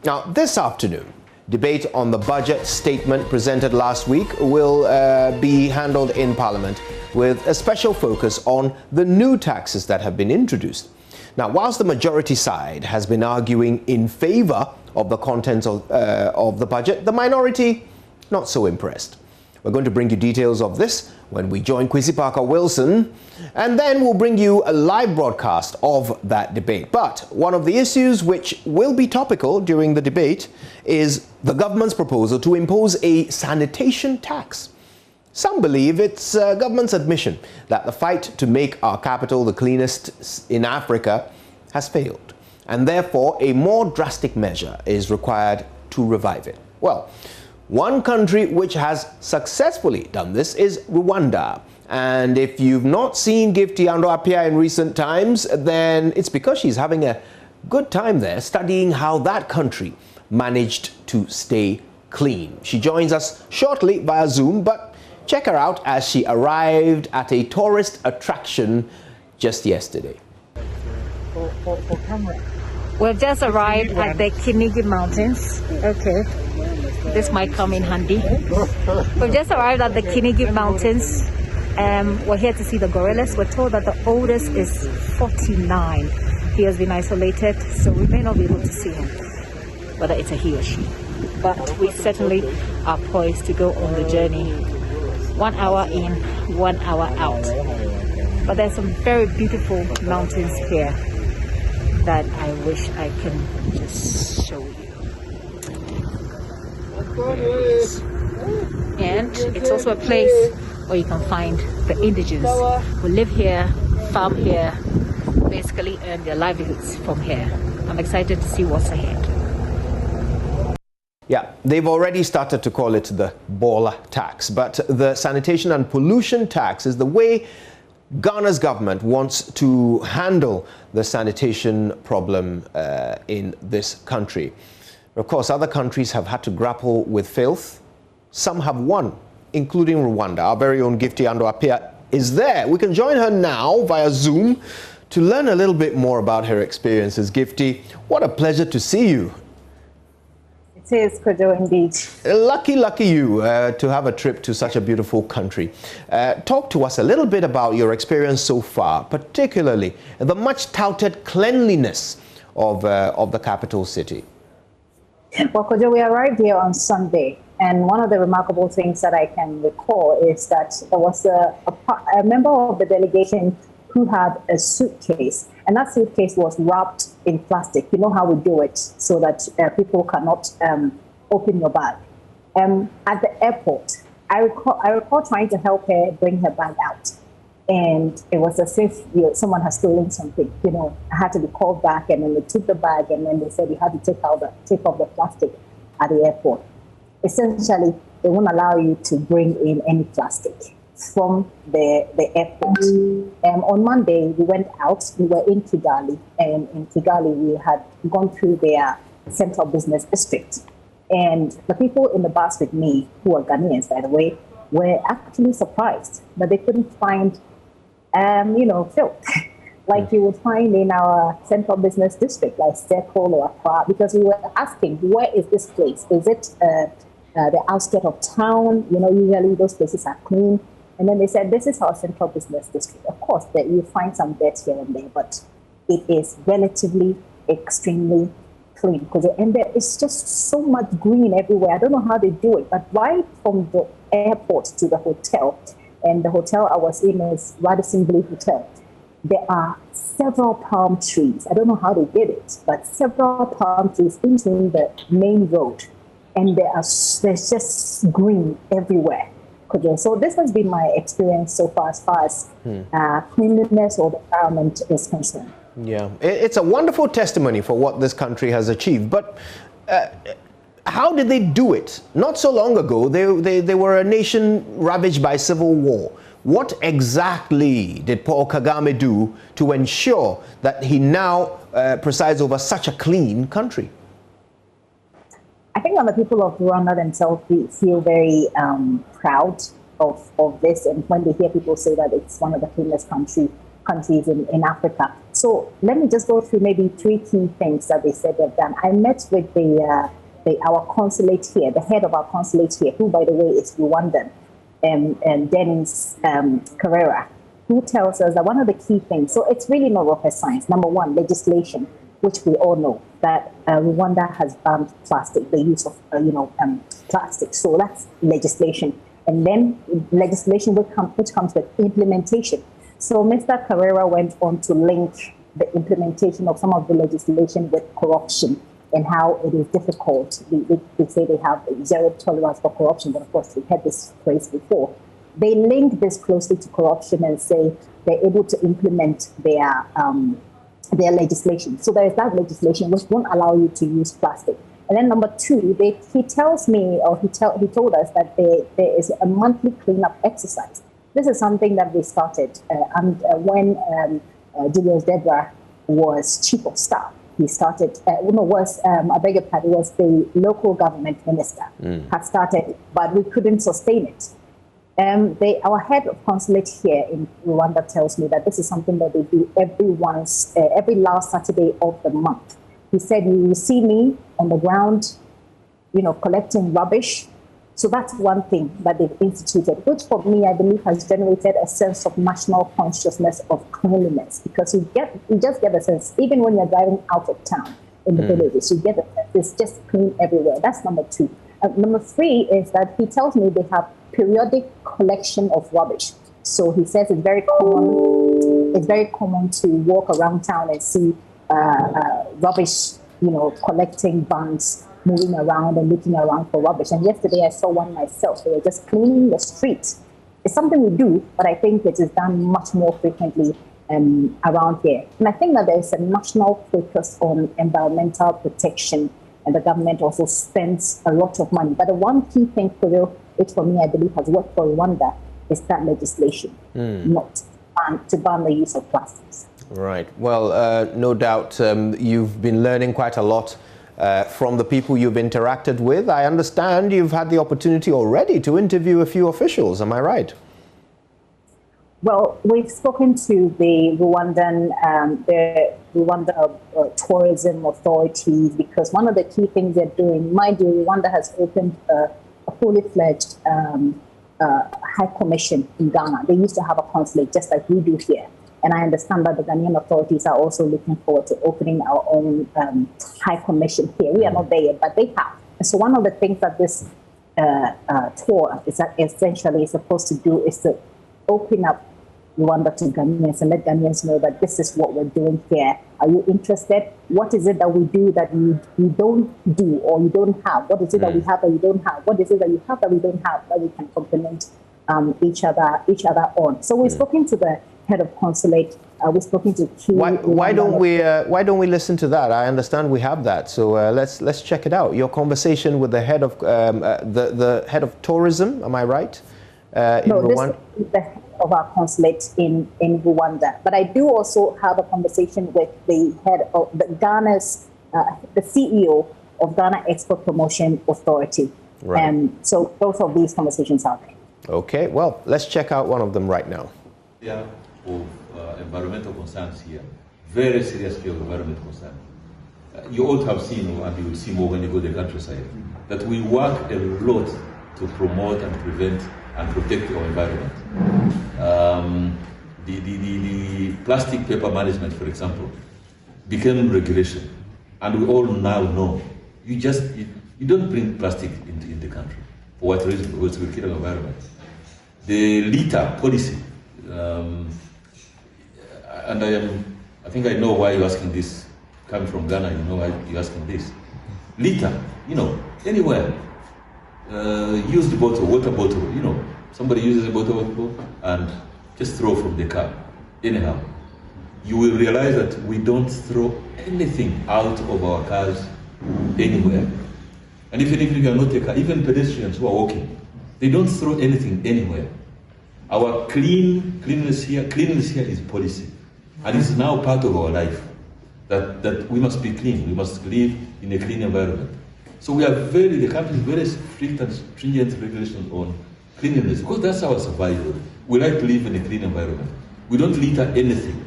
Now, this afternoon, debate on the budget statement presented last week will be handled in Parliament with a special focus on the new taxes that have been introduced. Now, whilst the majority side has been arguing in favor of the contents of the budget, the minority not so impressed. We're going to bring you details of this when we join Kwesi Parker-Wilson, and then we'll bring you a live broadcast of that debate. But one of the issues which will be topical during the debate is the government's proposal to impose a sanitation tax. Some believe it's government's admission that the fight to make our capital the cleanest in Africa has failed, and therefore a more drastic measure is required to revive it. Well, one country which has successfully done this is Rwanda. And if you've not seen Gifty Ando-Appiah in recent times, then it's because she's having a good time there studying how that country managed to stay clean. She joins us shortly via Zoom, but check her out as she arrived at a tourist attraction just yesterday. For camera. We've just arrived at the Kinigi Mountains. Okay. This might come in handy. We've just arrived at the Kinigi Mountains. We're here to see the gorillas. We're told that the oldest is 49. He has been isolated, so we may not be able to see him, whether it's a he or she. But we certainly are poised to go on the journey. 1 hour in, 1 hour out. But there's some very beautiful mountains here that I wish I can just show you. And it's also a place where you can find the indigents who live here, farm here, basically earn their livelihoods from here. I'm excited to see what's ahead. Yeah, they've already started to call it the baller tax, but the sanitation and pollution tax is the way Ghana's government wants to handle the sanitation problem in this country. Of course, other countries have had to grapple with filth. Some have won, including Rwanda. Our very own Gifty Ando-Appiah is there. We can join her now via Zoom to learn a little bit more about her experiences. Gifty, what a pleasure to see you. It is, Kojo, indeed. Lucky you to have a trip to such a beautiful country. Talk to us a little bit about your experience so far, particularly the much touted cleanliness of the capital city. Well, Kojo, we arrived here on Sunday, and one of the remarkable things that I can recall is that there was a member of the delegation who had a suitcase, and that suitcase was wrapped in plastic. You know how we do it, so that people cannot open your bag. At the airport, I recall trying to help her bring her bag out, and it was as if someone had stolen something. I had to be called back, and then they took the bag, and then they said you had to take off the plastic at the airport. Essentially, they won't allow you to bring in any plastic from the airport. On Monday, we went out. We were in Kigali, and in Kigali, we had gone through their central business district. And the people in the bus with me, who are Ghanaians, by the way, were actually surprised that they couldn't find, filth like you would find in our central business district, like Stekol or Accra, because we were asking, where is this place? Is it the outskirts of town? Usually those places are clean. And then they said, this is our central business district. Of course, you find some dirt here and there, but it is relatively extremely clean. And there is just so much green everywhere. I don't know how they do it, but right from the airport to the hotel, and the hotel I was in is Radisson Blu Hotel, there are several palm trees. I don't know how they did it, but several palm trees in the main road. And there's just green everywhere. So this has been my experience so far as cleanliness or the environment is concerned. Yeah, it's a wonderful testimony for what this country has achieved. But how did they do it? Not so long ago, they were a nation ravaged by civil war. What exactly did Paul Kagame do to ensure that he now presides over such a clean country? I think the people of Rwanda themselves feel very proud of this, and when they hear people say that it's one of the cleanest countries in Africa. So let me just go through maybe 3 key things that they said they've done. I met with our consulate here, the head of our consulate here, who, by the way, is Rwandan, and Dennis Carrera, who tells us that one of the key things, so it's really not rocket science. Number one, legislation, which we all know that Rwanda has banned plastic, the use of plastic. So that's legislation, and then legislation which comes with implementation. So Mr. Carrera went on to link the implementation of some of the legislation with corruption and how it is difficult. They say they have zero tolerance for corruption, but of course we've had this phrase before. They link this closely to corruption and say they're able to implement their legislation. So there is that legislation which won't allow you to use plastic. And then number 2, he tells me, or he told us that there is a monthly cleanup exercise. This is something that they started when Julius Deborah was chief of staff. He started, was the local government minister, had started, but we couldn't sustain it. Our head of consulate here in Rwanda tells me that this is something that they do every last Saturday of the month. He said, you will see me on the ground, collecting rubbish. So that's one thing that they've instituted, which for me, I believe, has generated a sense of national consciousness of cleanliness, because you just get a sense, even when you're driving out of town in the villages, you get a sense it's just clean everywhere. That's number 2. Number 3 is that he tells me they have periodic collection of rubbish. So he says it's very common to walk around town and see rubbish, collecting vans moving around and looking around for rubbish. And yesterday I saw one myself. They were just cleaning the streets. It's something we do, but I think it is done much more frequently around here. And I think that there is a national focus on environmental protection, and the government also spends a lot of money. But the one key thing, which for me I believe has worked for Rwanda, is that legislation, not to ban the use of plastics. Right. Well, no doubt you've been learning quite a lot from the people you've interacted with. I understand you've had the opportunity already to interview a few officials. Am I right? Well, we've spoken to the Rwanda tourism authorities, because one of the key things they're doing, mind you, Rwanda has opened a fully fledged high commission in Ghana. They used to have a consulate just like we do here. And I understand that the Ghanaian authorities are also looking forward to opening our own high commission here. We are not there yet, but they have. And so one of the things that this tour is essentially supposed to do is to open up Rwanda to Ghanaians and let Ghanaians know that this is what we're doing here. Are you interested? What is it that we do that you don't do or you don't have? What is it that we have that you don't have? What is it that you have that we don't have that we can complement each other on? So we've spoken to the head of consulate. We've spoken to key. Why don't we listen to that? I understand we have that, so let's check it out. Your conversation with the head of the head of tourism. Am I right? In Rwanda? This is the head of our consulate in Rwanda. But I do also have a conversation with the head of Ghana's, the CEO of Ghana Export Promotion Authority. Right. So both of these conversations are there. Okay. Well, let's check out one of them right now. Yeah. Of environmental concerns here, very serious scale environmental concerns. You all have seen, and you will see more when you go to the countryside, that we work a lot to promote and prevent and protect our environment. The plastic paper management, for example, became regulation, and we all now know you don't bring plastic in the country. For what reason? Because we kill our environment. The litter policy. And I think I know why you're asking this. Coming from Ghana, you know why you're asking this. Litter, anywhere. Use the bottle, water bottle, somebody uses a bottle and just throw from the car. Anyhow, you will realize that we don't throw anything out of our cars anywhere. And even if you are not a car, even pedestrians who are walking, they don't throw anything anywhere. Our cleanliness here is policy, and it's now part of our life. That we must be clean. We must live in a clean environment. So we are the country is very strict and stringent regulations on cleanliness, because that's our survival. We like to live in a clean environment. We don't litter anything.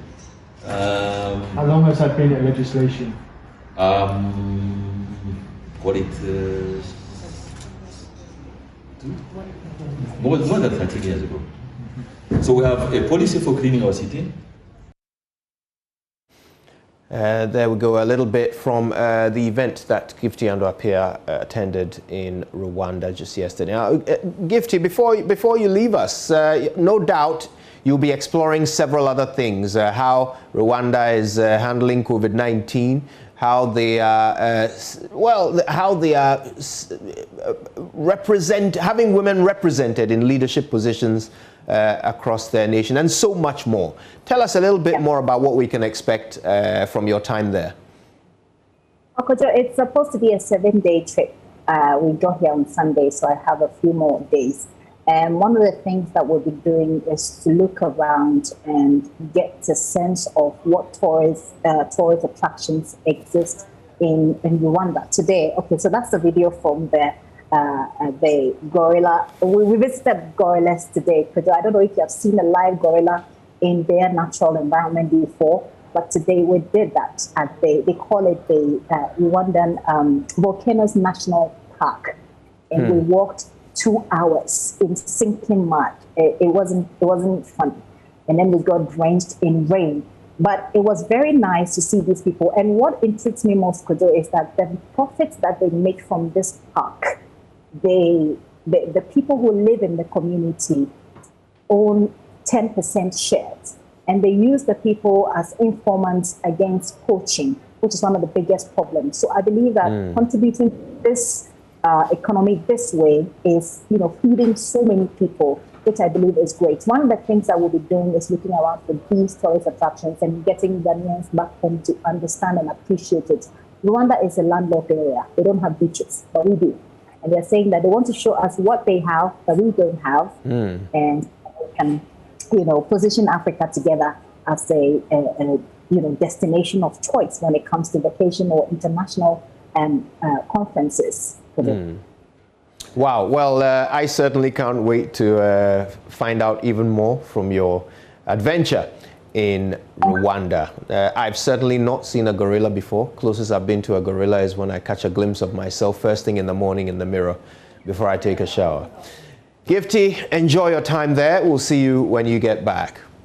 How long has that been in legislation? Call it more than 13 years ago. So we have a policy for cleaning our city. There we go, a little bit from the event that Gifty Ando-Appiah attended in Rwanda just yesterday. Now, Gifty, before you leave us, no doubt you'll be exploring several other things, how Rwanda is handling COVID-19, how they are, having women represented in leadership positions across their nation, and so much more. Tell us a little bit more about what we can expect from your time there. Okojo, it's supposed to be a 7-day trip. We got here on Sunday, so I have a few more days. And one of the things that we'll be doing is to look around and get a sense of what tourist attractions exist in Rwanda today. Okay, so that's the video from the gorilla. We visited gorillas today, because I don't know if you have seen a live gorilla in their natural environment before, but today we did that at they call it the Rwandan Volcanoes National Park, and we walked 2 hours in sinking mud. It wasn't fun, and then we got drenched in rain. But it was very nice to see these people. And what intrigues me most, Kojo, is that the profits that they make from this park, the people who live in the community own 10% shares, and they use the people as informants against poaching, which is one of the biggest problems. So I believe that contributing to this economy this way is, feeding so many people, which I believe is great. One of the things that we'll be doing is looking around for these tourist attractions and getting Ghanaians back home to understand and appreciate it. Rwanda is a landlocked area. They don't have beaches, but we do. And they're saying that they want to show us what they have that we don't have, and we can, position Africa together as a destination of choice when it comes to vacation or international conferences. Wow. Well, I certainly can't wait to find out even more from your adventure in Rwanda. I've certainly not seen a gorilla before. Closest I've been to a gorilla is when I catch a glimpse of myself first thing in the morning in the mirror before I take a shower. Gifty, enjoy your time there. We'll see you when you get back.